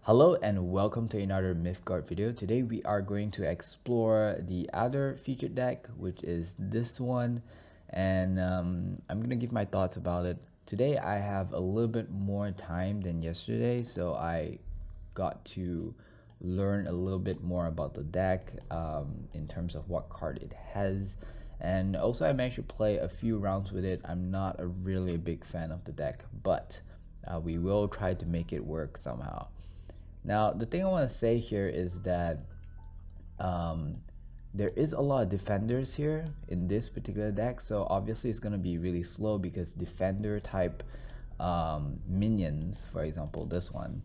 Hello and welcome to another Mythgard video. Today we are going to explore the other featured deck, which is this one, and I'm gonna give my thoughts about it. Today I have a little bit more time than yesterday, so I got to learn a little bit more about the deck in terms of what card it has, and also I managed to play a few rounds with it. I'm not a really big fan of the deck, but we will try to make it work somehow. Now, the thing I want to say here is that um, there is a lot of defenders here in this particular deck, so obviously it's going to be really slow because defender type minions, for example, this one,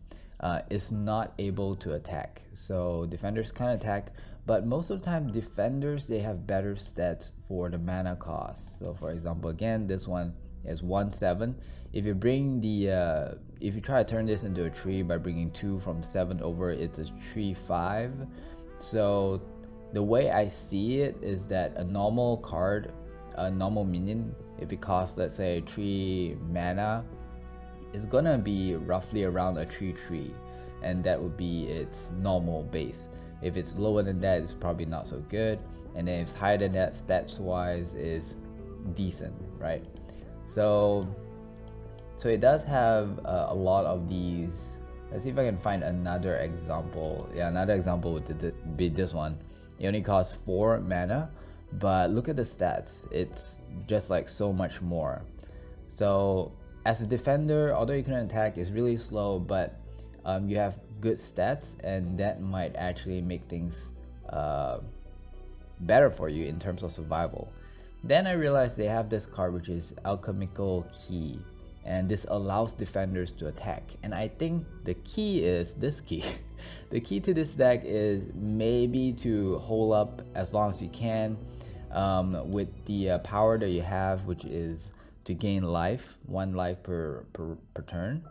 is not able to attack. So defenders can attack, but most of the time defenders, they have better stats for the mana cost. So for example, again, this one is 1/7. If you bring the if you try to turn this into a tree by bringing 2 from 7 over, it's a tree 5. So the way I see it is that a normal card, a normal minion, if it costs, let's say, 3 mana, is gonna be roughly around a 3/3, and that would be its normal base. If it's lower than that, it's probably not so good, and then if it's higher than that, stats wise is decent, right? So it does have a lot of these. Let's see if I can find another example. Yeah, another example would be this one. It only costs 4 mana, but look at the stats. It's just like so much more. So as a defender, although you can attack, it's really slow, but you have good stats, and that might actually make things better for you in terms of survival. Then I realized they have this card which is Alchemical Key, and this allows defenders to attack. And I think the key is this key. The key to this deck is maybe to hold up as long as you can with the power that you have, which is to gain life, 1 life per turn,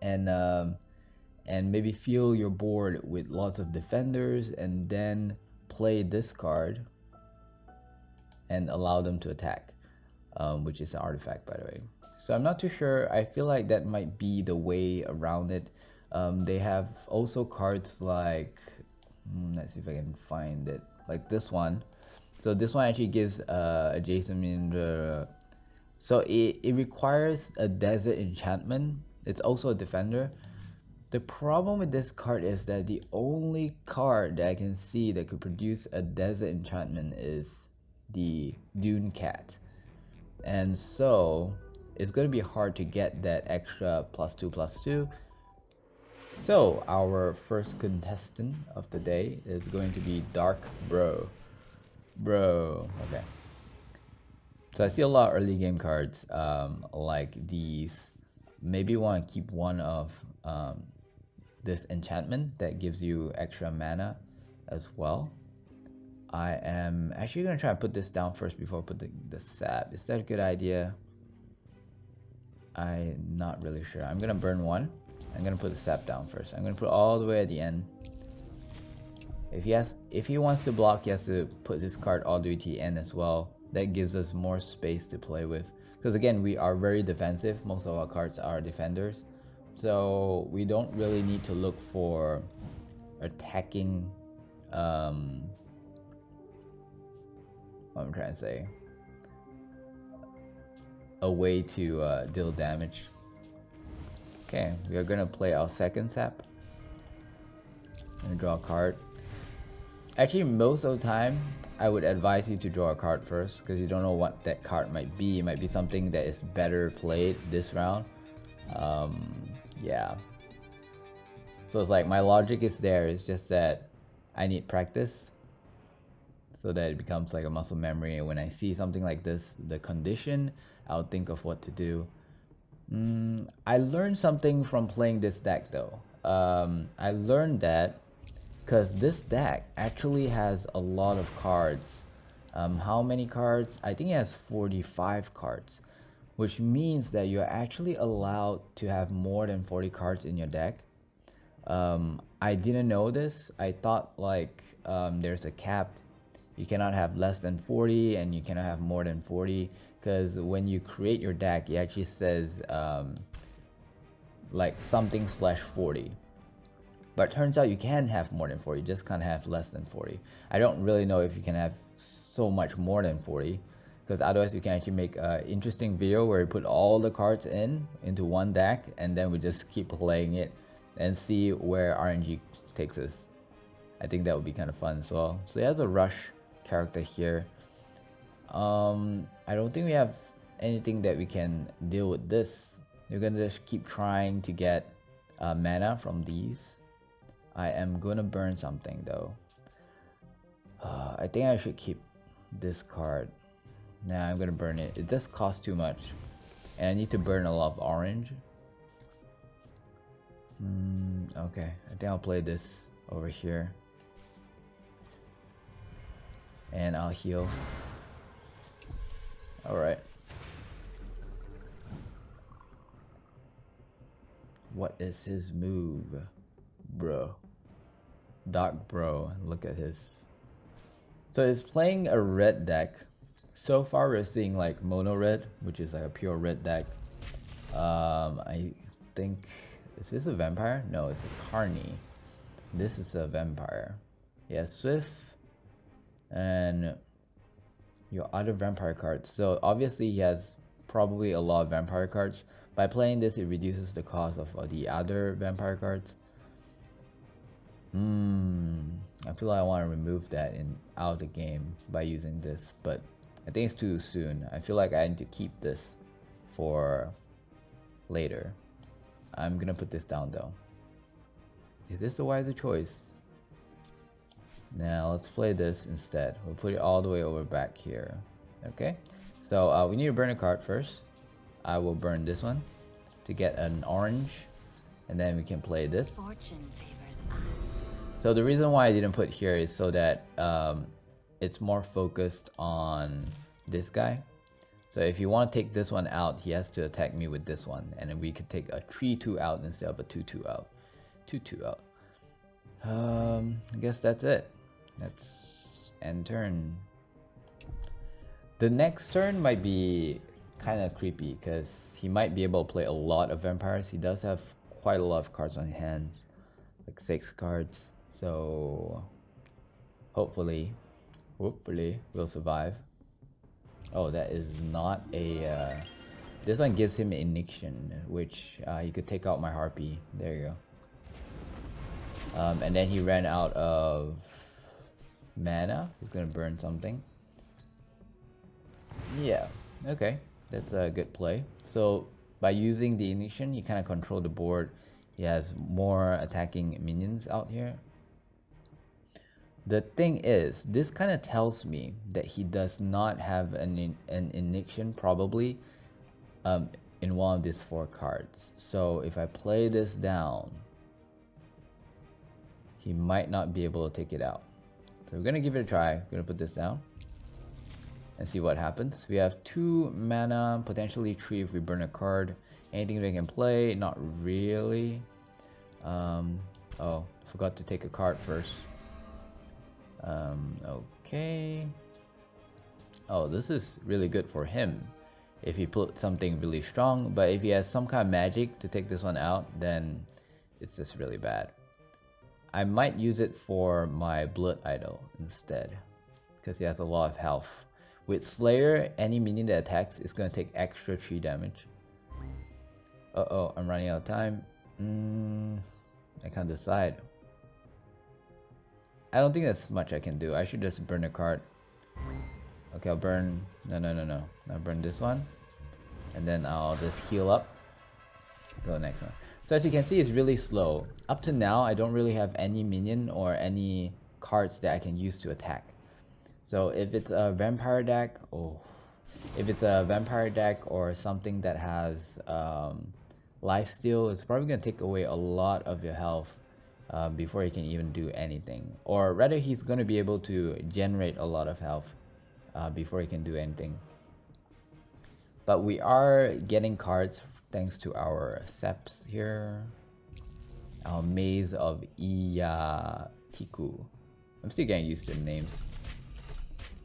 and maybe fill your board with lots of defenders, and then play this card and allow them to attack, which is an artifact, by the way. So I'm not too sure. I feel like that might be the way around it. They have also cards like, let's see if I can find it, like this one. So this one actually gives adjacent minion. So it requires a desert enchantment. It's also a defender. The problem with this card is that the only card that I can see that could produce a desert enchantment is the Dune Cat, and so it's going to be hard to get that extra +2/+2. So our first contestant of the day is going to be Dark Bro. Okay, so I see a lot of early game cards like these. Maybe you want to keep one of this enchantment that gives you extra mana as well. I am actually going to try to put this down first before I put the sap. Is that a good idea? I'm not really sure. I'm going to burn 1. I'm going to put the sap down first. I'm going to put it all the way at the end. If he wants to block, he has to put this card all the way to the end as well. That gives us more space to play with. Because again, we are very defensive. Most of our cards are defenders. So we don't really need to look for attacking what I'm trying to say, a way to deal damage. Okay, we are gonna play our second sap and draw a card. Actually, most of the time I would advise you to draw a card first, because you don't know what that card might be. It might be something that is better played this round. Yeah, so it's like my logic is there. It's just that I need practice so that it becomes like a muscle memory, and when I see something like this, the condition, I'll think of what to do. I learned something from playing this deck though. I learned that because this deck actually has a lot of cards. How many cards? I think it has 45 cards, which means that you're actually allowed to have more than 40 cards in your deck. I didn't know this. I thought like there's a cap. You cannot have less than 40 and you cannot have more than 40, because when you create your deck, it actually says like something /40. But turns out you can have more than 40, you just can't have less than 40. I don't really know if you can have so much more than 40, because otherwise you can actually make an interesting video where you put all the cards into one deck, and then we just keep playing it and see where RNG takes us. I think that would be kind of fun as well. So he has a rush character here. I don't think we have anything that we can deal with this. You're gonna just keep trying to get mana from these. I am gonna burn something though. I think I should keep this card. Nah, I'm gonna burn it. It does cost too much, and I need to burn a lot of orange. Okay, I think I'll play this over here, and I'll heal. Alright. What is his move? Bro. Dark bro. Look at his. So he's playing a red deck. So far we're seeing like mono red, which is like a pure red deck. I think, is this a vampire? No, it's a Carney. This is a vampire. Yeah, Swift and your other vampire cards. So obviously he has probably a lot of vampire cards. By playing this, it reduces the cost of the other vampire cards. I feel like I want to remove that out of the game by using this, but I think it's too soon. I feel like I need to keep this for later. I'm gonna put this down though. Is this the wiser choice? Now let's play this instead. We'll put it all the way over back here. Okay, so we need to burn a card first. I will burn this one to get an orange, and then we can play this. Fortune favors us. So the reason why I didn't put here is so that it's more focused on this guy. So if you want to take this one out, he has to attack me with this one, and then we could take a 3/2 out instead of a 2/2 out. 2/2 out. I guess that's it. Let's end turn. The next turn might be kind of creepy because he might be able to play a lot of vampires. He does have quite a lot of cards on his hands, like 6 cards. So hopefully we'll survive. Oh, that is not a. This one gives him Ignition, which he could take out my Harpy. There you go. And then he ran out of mana. He's gonna burn something. Yeah, okay, that's a good play. So by using the Ignition, he kind of control the board. He has more attacking minions out here. The thing is, this kind of tells me that he does not have an Ignition probably in one of these 4 cards. So if I play this down, he might not be able to take it out. So we're gonna give it a try. We're gonna put this down and see what happens. We have 2 mana, potentially 3 if we burn a card. Anything we can play? Not really. Oh, forgot to take a card first. Okay. Oh, this is really good for him if he put something really strong, but if he has some kind of magic to take this one out, then it's just really bad. I might use it for my Blood Idol instead, because he has a lot of health. With Slayer, any minion that attacks is going to take extra 3 damage. Uh-oh, I'm running out of time. I can't decide. I don't think that's much I can do. I should just burn a card. Okay, I'll burn... No. I'll burn this one. And then I'll just heal up. Go next one. So as you can see, it's really slow. Up to now, I don't really have any minion or any cards that I can use to attack. So if it's a vampire deck, if it's a vampire deck or something that has lifesteal, it's probably going to take away a lot of your health before he can even do anything. Or rather, he's going to be able to generate a lot of health before he can do anything. But we are getting cards thanks to our Seps here. Our Maze of Iyatiku. I'm still getting used to the names.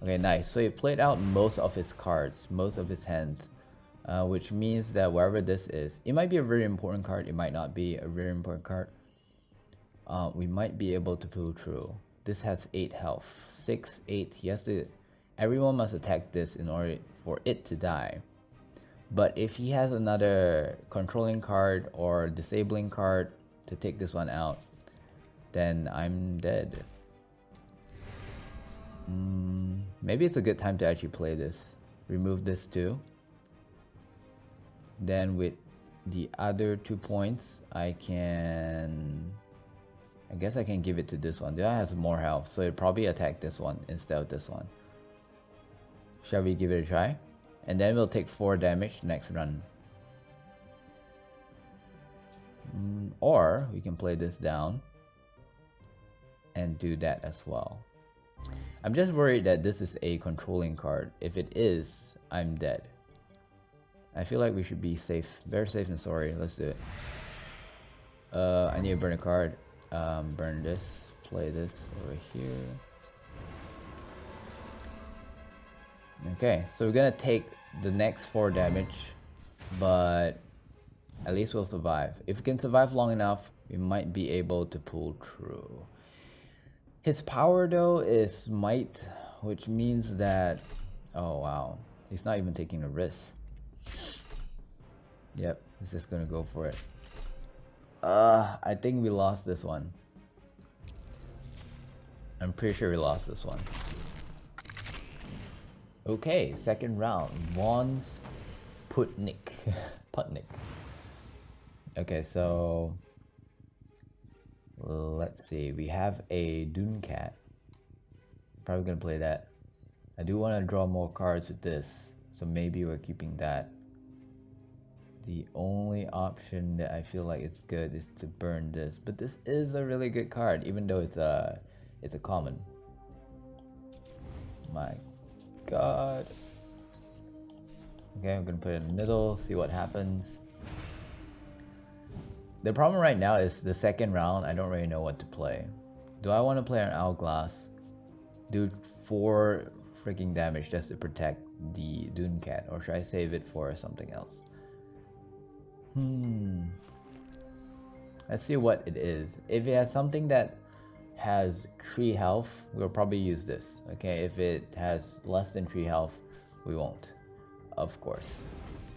Okay, nice. So he played out most of his cards, most of his hands. Which means that wherever this is, it might be a very important card, it might not be a very important card. we might be able to pull through. This has 8 health. 6, 8. He has to. Everyone must attack this in order for it to die. But if he has another controlling card or disabling card to take this one out, then I'm dead. Maybe it's a good time to actually play this. Remove this too. Then with the other 2 points, I guess I can give it to this one. The other has more health, so it probably attack this one instead of this one. Shall we give it a try? And then we'll take 4 damage next run. Or we can play this down and do that as well. I'm just worried that this is a controlling card. If it is, I'm dead. I feel like we should be safe. Very safe and sorry. Let's do it. I need to burn a card. Burn this. Play this over here. Okay, so we're gonna take the next 4 damage, but at least we'll survive. If we can survive long enough, we might be able to pull through. His power though is might, which means that, oh wow, he's not even taking a risk. Yep, he's just gonna go for it. I think we lost this one. I'm pretty sure we lost this one. Okay, second round. Vaughn's Putnik. Putnik. Okay, so let's see. We have a Dune Cat. Probably gonna play that. I do want to draw more cards with this, so maybe we're keeping that. The only option that I feel like it's good is to burn this, but this is a really good card, even though it's a common. My God. Okay, I'm gonna put it in the middle, see what happens. The problem right now is the second round, I don't really know what to play. Do I want to play an Hourglass? Do 4 freaking damage just to protect the Dune Cat, or should I save it for something else? Let's see what it is. If it has something that has 3 health, we'll probably use this. Okay, if it has less than 3 health, we won't. Of course.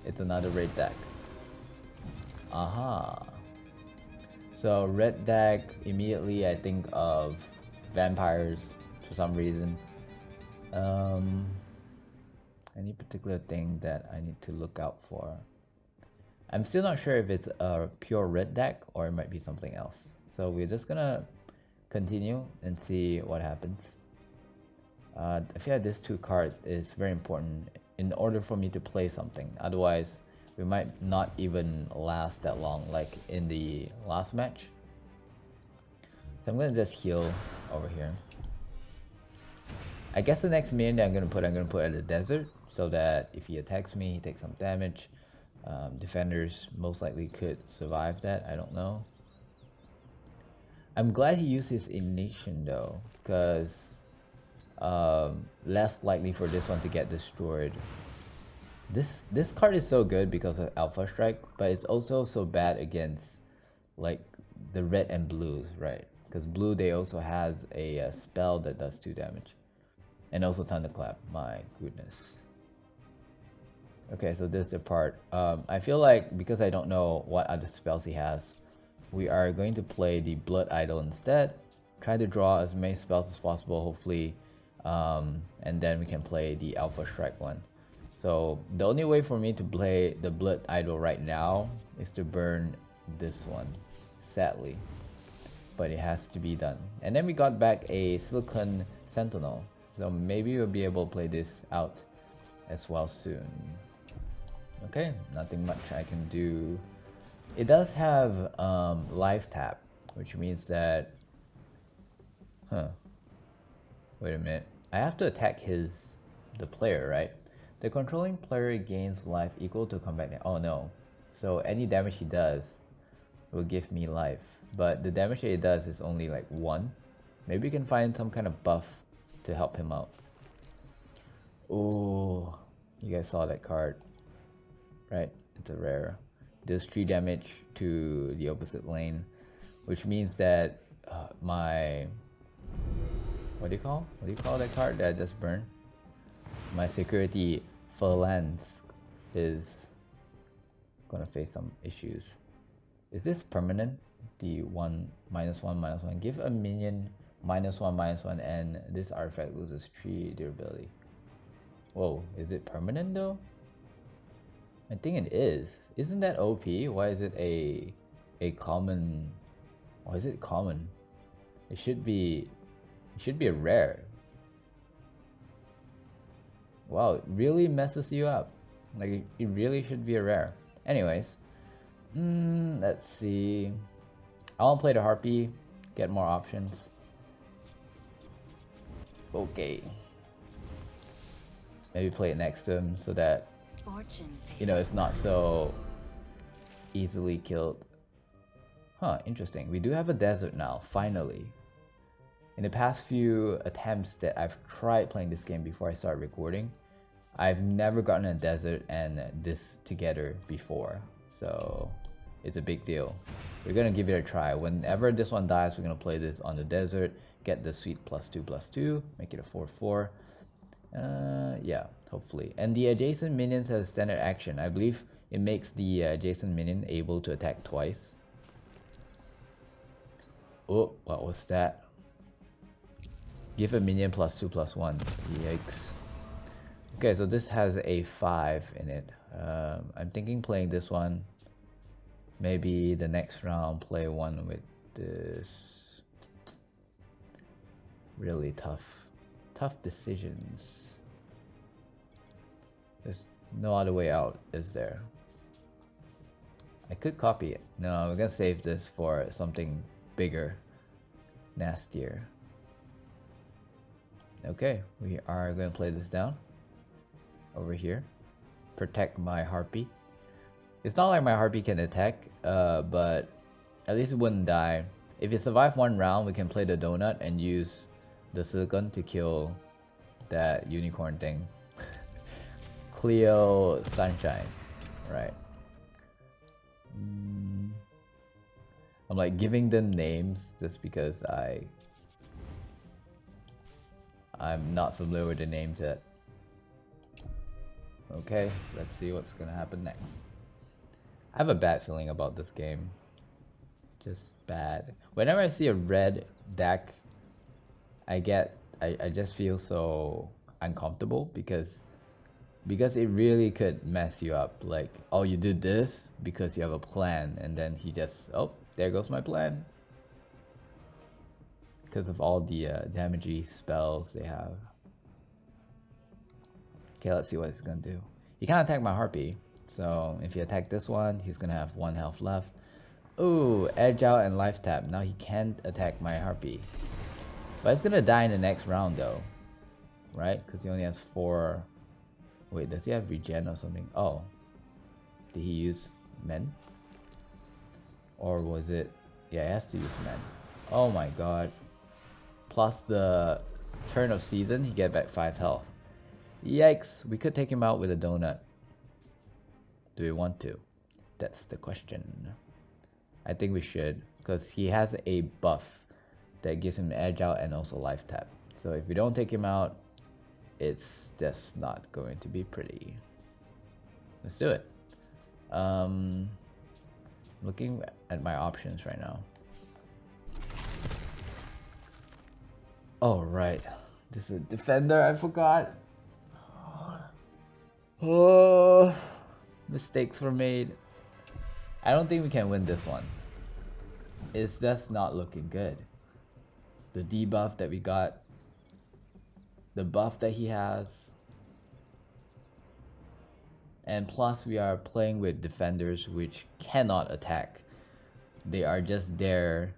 It's another red deck. Aha. So red deck, immediately I think of vampires for some reason. Any particular thing that I need to look out for? I'm still not sure if it's a pure red deck or it might be something else. So we're just gonna continue and see what happens. I feel like this 2 card is very important in order for me to play something. Otherwise, we might not even last that long, like in the last match. So I'm gonna just heal over here. I guess the next minion that I'm gonna put at the desert, so that if he attacks me, he takes some damage. Defenders most likely could survive that. I don't know. I'm glad he used his Ignition though, because less likely for this one to get destroyed. This card is so good because of Alpha Strike, but it's also so bad against like the red and blue, right? Because blue, they also has a spell that does 2 damage, and also Thunderclap. My goodness. Okay, so this is the part. I feel like because I don't know what other spells he has, we are going to play the Blood Idol instead. Try to draw as many spells as possible, hopefully, and then we can play the Alpha Strike one. So the only way for me to play the Blood Idol right now is to burn this one, sadly. But it has to be done. And then we got back a Silicon Sentinel, so maybe we'll be able to play this out as well soon. Okay, nothing much I can do. It does have life tap, which means that, wait a minute. I have to attack the player, right? The controlling player gains life equal to combat. Oh no. So any damage he does will give me life. But the damage that he does is only like 1. Maybe we can find some kind of buff to help him out. Oh, you guys saw that card, right? It's a rare. Does 3 damage to the opposite lane, which means that my what do you call that card that I just burned? My security phalanx is gonna face some issues. Is this permanent? The one -1/-1. Give a minion -1/-1, and this artifact loses 3 durability. Whoa, is it permanent though? I think it is. Isn't that OP? Why is it a common? Why is it common? It should be a rare. Wow, it really messes you up. Like it really should be a rare. Anyways, let's see. I want to play the Harpy, get more options. Okay. Maybe play it next to him so that it's not so easily killed. Huh, interesting. We do have a desert now, finally. In the past few attempts that I've tried playing this game before I start recording, I've never gotten a desert and this together before. So it's a big deal. We're gonna give it a try. Whenever this one dies, we're gonna play this on the desert, get the sweet +2/+2, make it a 4/4. Yeah, hopefully. And the adjacent minions has standard action. I believe it makes the adjacent minion able to attack twice. Oh, what was that? Give a minion +2/+1. Yikes. Okay, so this has a 5 in it. I'm thinking playing this one. Maybe the next round play one with this. Really tough decisions. There's no other way out, is there? I could copy it. No, we're gonna save this for something bigger, nastier. Okay, we are gonna play this down over here. Protect my Harpy. It's not like my Harpy can attack, but at least it wouldn't die. If it survives one round, we can play the donut and use the silicon to kill that unicorn thing. Cleo Sunshine, right? I'm like giving them names just because I'm not familiar with the names yet. Okay, let's see what's gonna happen next. I have a bad feeling about this game. Just bad. Whenever I see a red deck, I just feel so uncomfortable because it really could mess you up. Like, oh, you did this because you have a plan, and then he just, oh, there goes my plan. Because of all the damagey spells they have. Okay, let's see what he's gonna do. He can't attack my Harpy, so if he attack this one, he's gonna have 1 health left. Ooh, edge out and life tap. Now he can't attack my Harpy. But it's gonna die in the next round though. Right? Because he only has 4. Wait, does he have regen or something? Oh. Did he use men? Or was it... Yeah, he has to use men. Oh my god. Plus the turn of season, he get back 5 health. Yikes, we could take him out with a donut. Do we want to? That's the question. I think we should, because he has a buff that gives him edge out and also life tap. So if we don't take him out, it's just not going to be pretty. Let's do it. Looking at my options right now. Oh right, this is a defender, I forgot. Oh, mistakes were made. I don't think we can win this one. It's just not looking good. The debuff that we got, the buff that he has, and plus we are playing with defenders which cannot attack. They are just there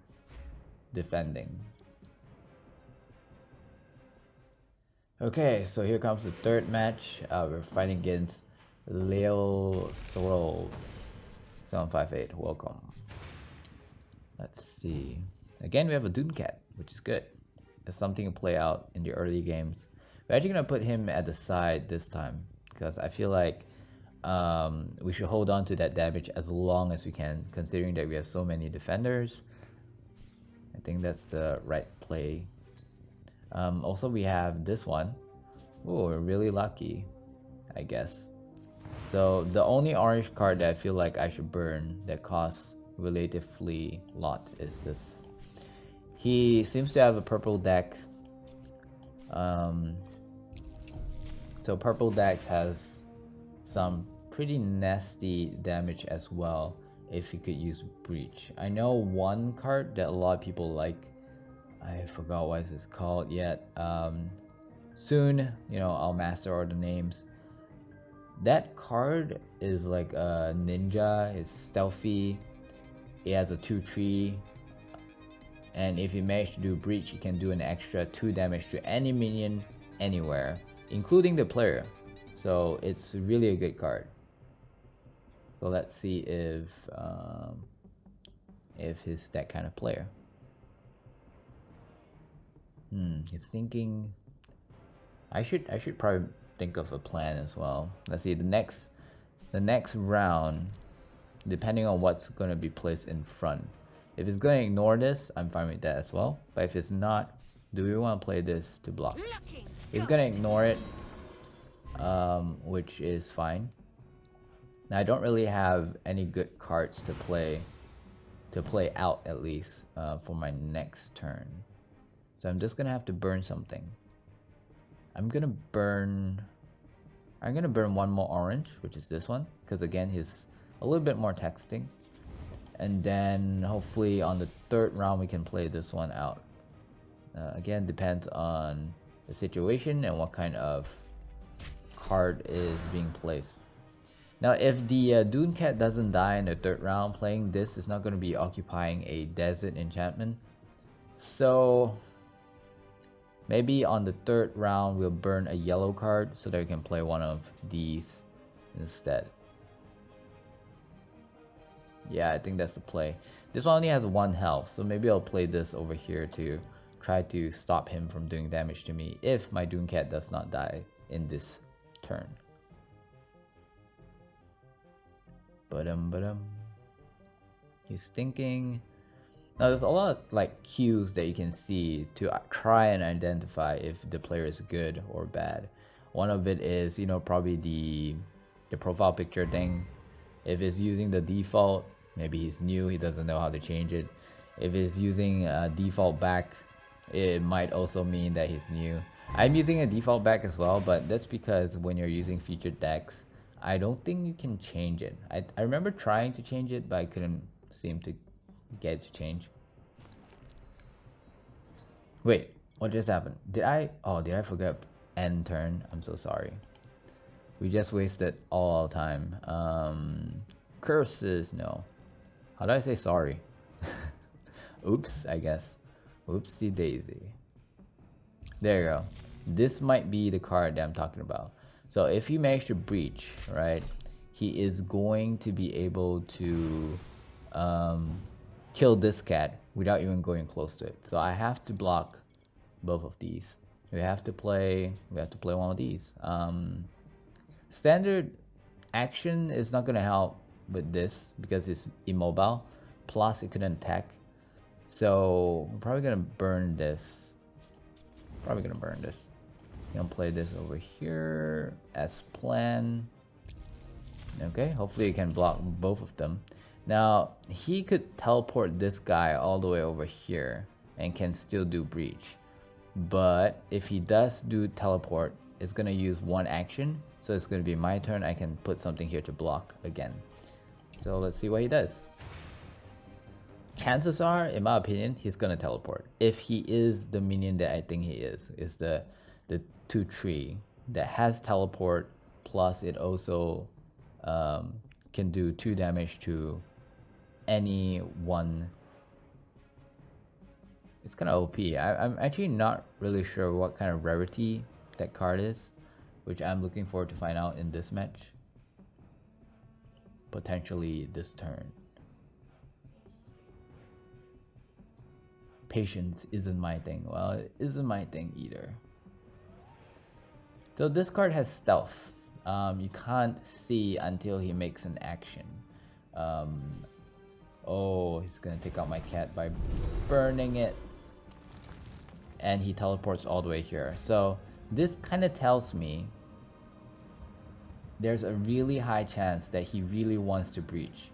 defending. Okay, so here comes the third match. We're fighting against Leo Sorrels. 758, welcome. Let's see. Again, we have a Doomcat, which is good. It's something to play out in the early games. We're actually gonna put him at the side this time because I feel like we should hold on to that damage as long as we can, considering that we have so many defenders. I think that's the right play. Also, we have this one. Oh, we're really lucky, I guess. So the only orange card that I feel like I should burn that costs relatively a lot is this. He seems to have a purple deck. So purple decks has some pretty nasty damage as well if you could use breach. I know one card that a lot of people like. I forgot what it's called yet. Soon, I'll master all the names. That card is like a ninja. It's stealthy. It has a 2/3, and if you manage to do breach, you can do an extra 2 damage to any minion anywhere, including the player. So it's really a good card. So let's see if he's that kind of player. He's thinking. I should probably think of a plan as well. Let's see the next round, depending on what's gonna be placed in front. If it's gonna ignore this, I'm fine with that as well. But if it's not, do we want to play this to block? It's gonna ignore it, which is fine. Now I don't really have any good cards to play out at least for my next turn. So I'm just gonna have to burn something. I'm gonna burn one more orange, which is this one, because again he's a little bit more texting. And then hopefully on the third round we can play this one out. Again, depends on the situation and what kind of card is being placed. Now if the Dune Cat doesn't die in the third round, playing this is not going to be occupying a desert enchantment. So maybe on the third round we'll burn a yellow card so that we can play one of these instead. Yeah, I think that's the play. This one only has 1 health, so maybe I'll play this over here to try to stop him from doing damage to me if my Dune Cat does not die in this turn. He's thinking. Now there's a lot of like cues that you can see to try and identify if the player is good or bad. One of it is, probably the profile picture thing. If it's using the default, maybe he's new, he doesn't know how to change it. If it's using a default back, it might also mean that he's new. I'm using a default back as well, but that's because when you're using featured decks, I don't think you can change it. I remember trying to change it, but I couldn't seem to get it to change. Wait, what just happened? Did I forget end turn? I'm so sorry. We just wasted all our time. Curses, no. How do I say sorry? Oops, I guess. Oopsie daisy. There you go. This might be the card that I'm talking about. So if he managed to breach, right, he is going to be able to kill this cat without even going close to it. So I have to block both of these. We have to play one of these. Standard action is not gonna help with this because it's immobile. Plus it couldn't attack. So we're probably gonna burn this. I'm gonna play this over here as planned. Okay, hopefully you can block both of them. Now he could teleport this guy all the way over here and can still do breach. But if he does do teleport, it's gonna use 1 action. So it's gonna be my turn. I can put something here to block again. So let's see what he does. Chances are, in my opinion, he's gonna teleport. If he is the minion that I think he is the 2/3 that has teleport, plus it also can do 2 damage to any one. It's kind of OP. I'm actually not really sure what kind of rarity that card is, which I'm looking forward to find out in this match. Potentially this turn. Patience isn't my thing. Well, it isn't my thing either. So this card has stealth. You can't see until he makes an action. Oh, he's gonna take out my cat by burning it. And he teleports all the way here. So this kind of tells me there's a really high chance that he really wants to breach.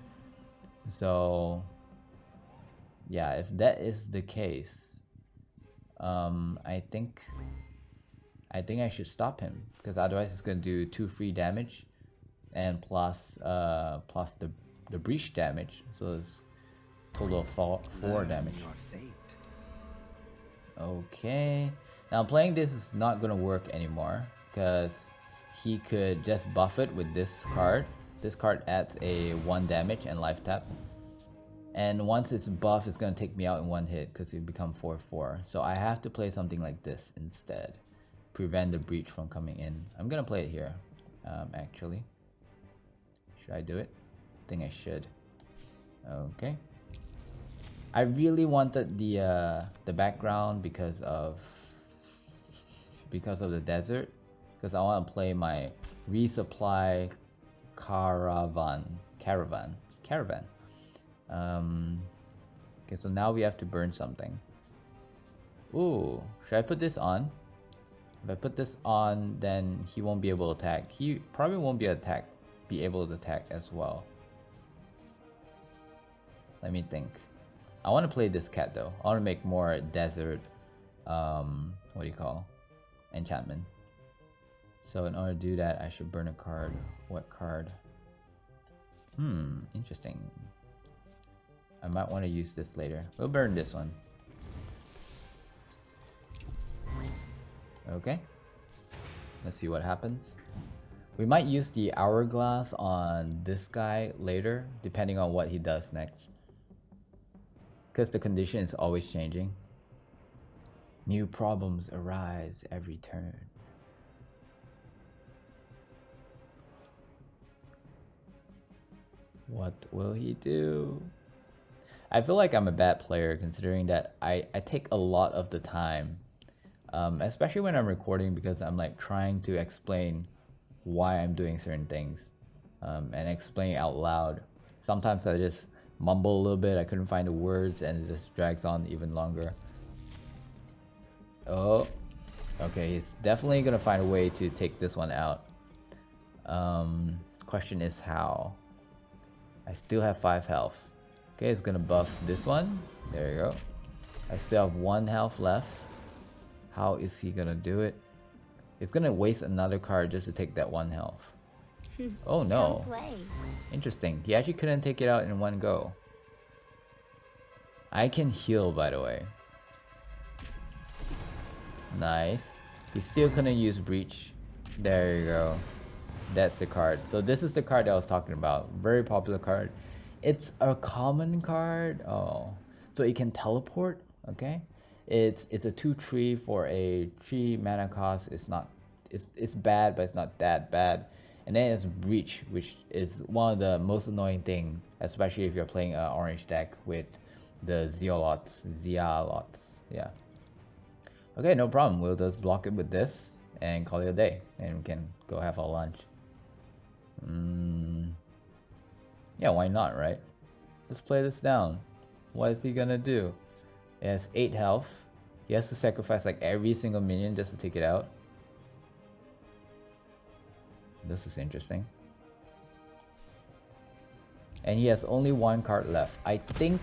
So yeah, if that is the case, I think I should stop him, because otherwise it's gonna do 2 free damage and plus the breach damage, so it's total of 4 damage. Okay, now playing this is not gonna work anymore because he could just buff it with this card. This card adds a 1 damage and life tap, and once it's buff, it's gonna take me out in 1 hit because it become 4/4. So I have to play something like this instead, prevent the breach from coming in. I'm gonna play it here. Actually, should I do it? I think I should. Okay. I really wanted the background because of the desert, because I want to play my resupply caravan. Okay, so now we have to burn something. Ooh, should I put this on? If I put this on, then he won't be able to attack. He probably won't be able to attack as well. Let me think. I want to play this cat though. I want to make more desert, what do you call, enchantment. So in order to do that, I should burn a card. What card? Interesting. I might want to use this later. We'll burn this one. Okay. Let's see what happens. We might use the hourglass on this guy later, depending on what he does next, because the condition is always changing. New problems arise every turn. What will he do? I feel like I'm a bad player, considering that I take a lot of the time, especially when I'm recording, because I'm like trying to explain why I'm doing certain things, and explain out loud. Sometimes I just mumble a little bit, I couldn't find the words, and it just drags on even longer. Oh, okay, he's definitely gonna find a way to take this one out. Question is how. I still have 5 health. Okay, it's gonna buff this one. There you go. I still have 1 health left. How is he gonna do it? It's gonna waste another card just to take that 1 health. Oh no. Interesting. He actually couldn't take it out in 1 go. I can heal, by the way. Nice. He still couldn't use breach. There you go. That's the card. So this is the card that I was talking about. Very popular card. It's a common card. Oh, so it can teleport. Okay, it's a 2/3 for a 3 mana cost. It's bad, but it's not that bad. And then it's breach, which is one of the most annoying thing, especially if you're playing an orange deck with the zealots. Yeah. Okay, no problem. We'll just block it with this and call it a day, and we can go have our lunch. Yeah, why not, right? Let's play this down. What is he gonna do? He has 8 health. He has to sacrifice like every single minion just to take it out. This is interesting. And he has only 1 card left. I think...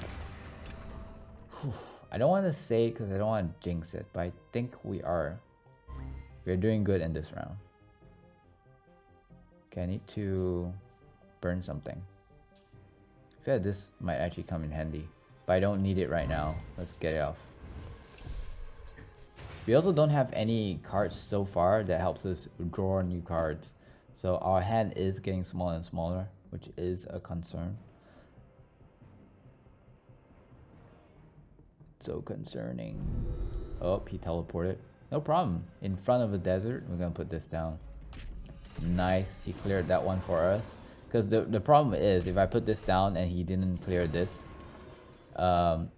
I don't want to say it because I don't want to jinx it, but I think we're doing good in this round. Okay, I need to burn something. I feel like this might actually come in handy, but I don't need it right now. Let's get it off. We also don't have any cards so far that helps us draw new cards, so our hand is getting smaller and smaller, which is a concern. So concerning. Oh, he teleported. No problem. In front of the desert, we're gonna put this down. Nice, he cleared that one for us. Because the problem is, if I put this down and he didn't clear this,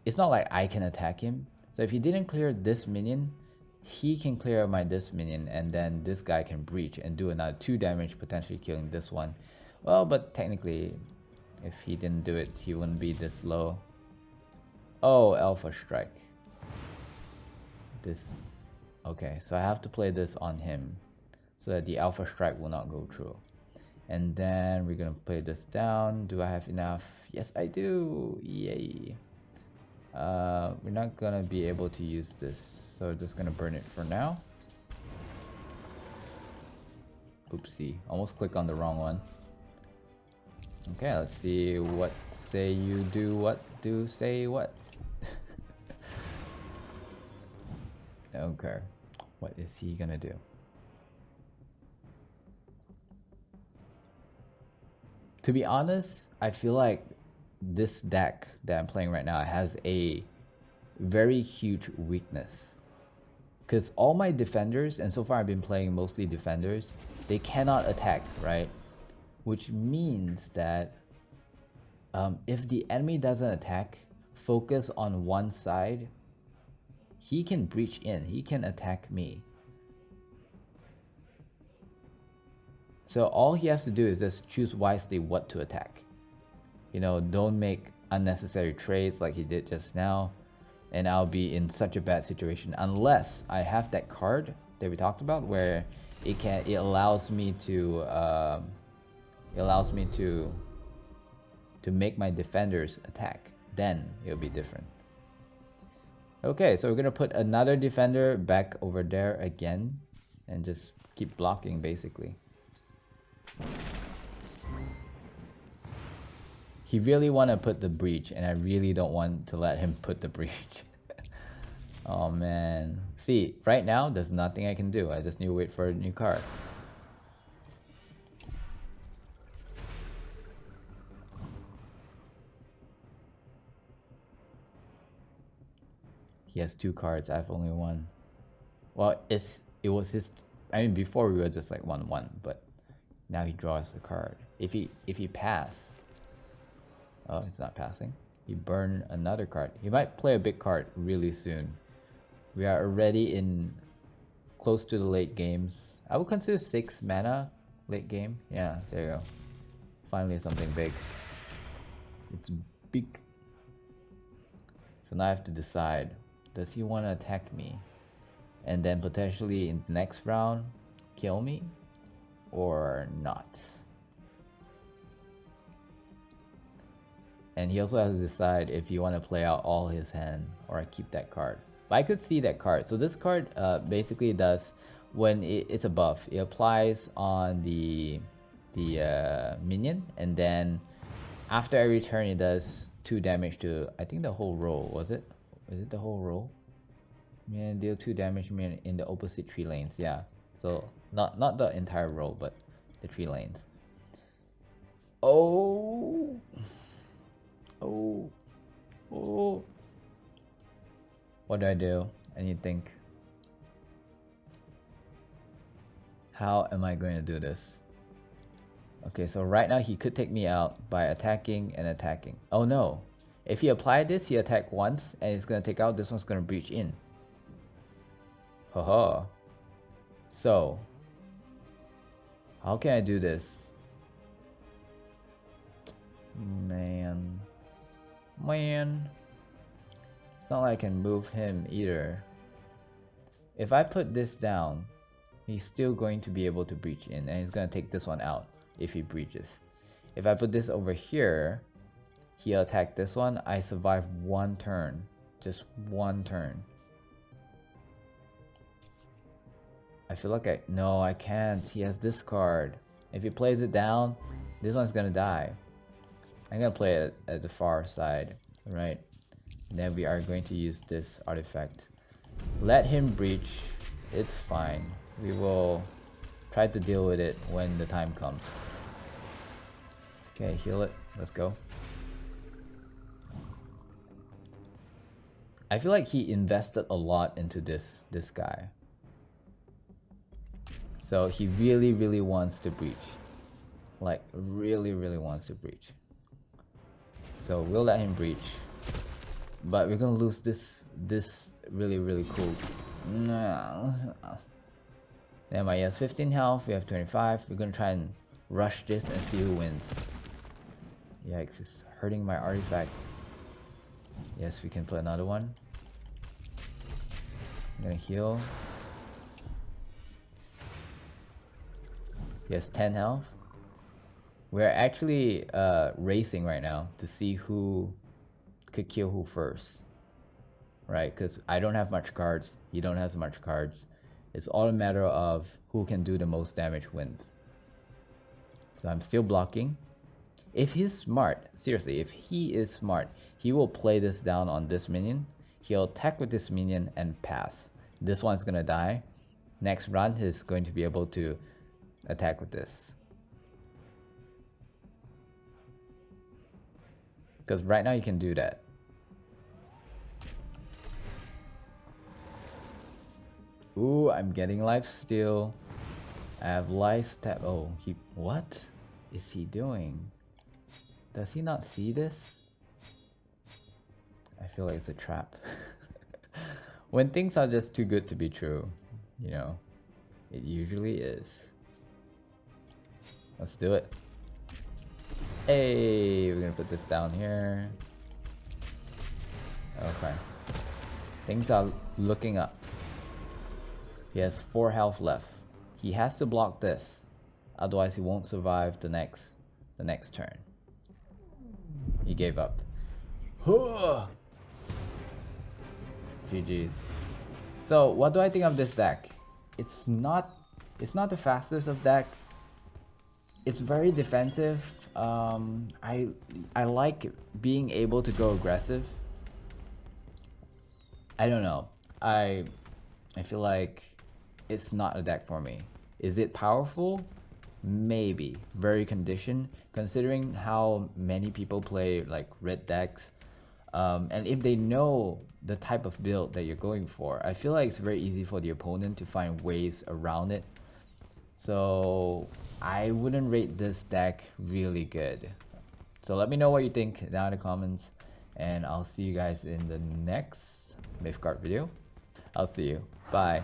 it's not like I can attack him. So if he didn't clear this minion, he can clear this minion, and then this guy can breach and do another 2 damage, potentially killing this one. Well, but technically, If he didn't do it, he wouldn't be this low. Oh, Alpha Strike. This... Okay, so I have to play this on him so that the Alpha Strike will not go through. And then we're gonna play this down. Do I have enough? Yes, I do. Yay. We're not gonna be able to use this, so just gonna burn it for now. Oopsie, almost clicked on the wrong one. Okay, let's see what say you do, what do say what. Okay, what is he gonna do? To be honest, I feel like this deck that I'm playing right now has a very huge weakness. Because all my defenders, and so far I've been playing mostly defenders, they cannot attack, right? Which means that if the enemy doesn't attack, focus on one side, he can breach in, he can attack me. So all he has to do is just choose wisely what to attack. You know, don't make unnecessary trades like he did just now, and I'll be in such a bad situation unless I have that card that we talked about where it allows me to make my defenders attack. Then it'll be different. Okay, so we're gonna put another defender back over there again and just keep blocking basically. He really want to put the breach, and I really don't want to let him put the breach. Oh man. See, right now there's nothing I can do. I just need to wait for a new card. He has 2 cards, I have only 1. Well, it was his... I mean, before we were just like 1-1, but now he draws the card. If he pass... Oh, it's not passing. He burned another card. He might play a big card really soon. We are already in close to the late games. I would consider 6 mana late game. Yeah, there you go. Finally something big. It's big. So now I have to decide. Does he want to attack me? And then potentially in the next round, kill me? Or not? And he also has to decide if you want to play out all his hand or keep that card. But I could see that card. So this card basically does, when it's a buff, it applies on the minion, and then after every turn it does 2 damage to, I think, the whole row. Was it? Is it the whole row? Minion deal 2 damage in the opposite 3 lanes. Yeah. So not the entire row, but the 3 lanes. Oh. Oh. Oh. What do I do? I need to think. How am I going to do this? Okay, so right now he could take me out by attacking and attacking. Oh no. If he applied this, he attacked once and he's going to take out. This one's going to breach in. Haha. So, how can I do this? Man. It's not like I can move him either. If I put this down, he's still going to be able to breach in, and he's going to take this one out if he breaches. If I put this over here, he'll attack this one. I survive 1 turn. Just 1 turn. I feel like no, I can't. He has this card. If he plays it down, this one's gonna die. I'm gonna play it at the far side, right? And then we are going to use this artifact. Let him breach. It's fine. We will try to deal with it when the time comes. Okay, heal it. Let's go. I feel like he invested a lot into this guy. So he really wants to breach. Like really wants to breach. So we'll let him breach. But we're gonna lose this really cool. Then he has 15 health, we have 25. We're gonna try and rush this and see who wins. Yikes, it's hurting my artifact. Yes, we can put another one. I'm gonna heal. Yes, 10 health. We're actually racing right now to see who could kill who first. Right, because I don't have much cards. He don't have much cards. It's all a matter of who can do the most damage wins. So I'm still blocking. If he's smart, seriously, if he is smart, he will play this down on this minion. He'll attack with this minion and pass. This one's gonna die. Next run, he's going to be able to attack with this. Because right now you can do that. Ooh, I'm getting life steal. I have life tap. Oh, what is he doing? Does he not see this? I feel like it's a trap. When things are just too good to be true, you know, it usually is. Let's do it. Hey, we're gonna put this down here. Okay. Things are looking up. He has 4 health left. He has to block this, otherwise he won't survive the next turn. He gave up. GG's. So what do I think of this deck? It's not the fastest of deck. It's very defensive. I like being able to go aggressive. I don't know. I feel like it's not a deck for me. Is it powerful? Maybe. Very conditioned, considering how many people play like red decks. And if they know the type of build that you're going for, I feel like it's very easy for the opponent to find ways around it. So I wouldn't rate this deck really good. So let me know what you think down in the comments, and I'll see you guys in the next Mythgard video. I'll see you. Bye.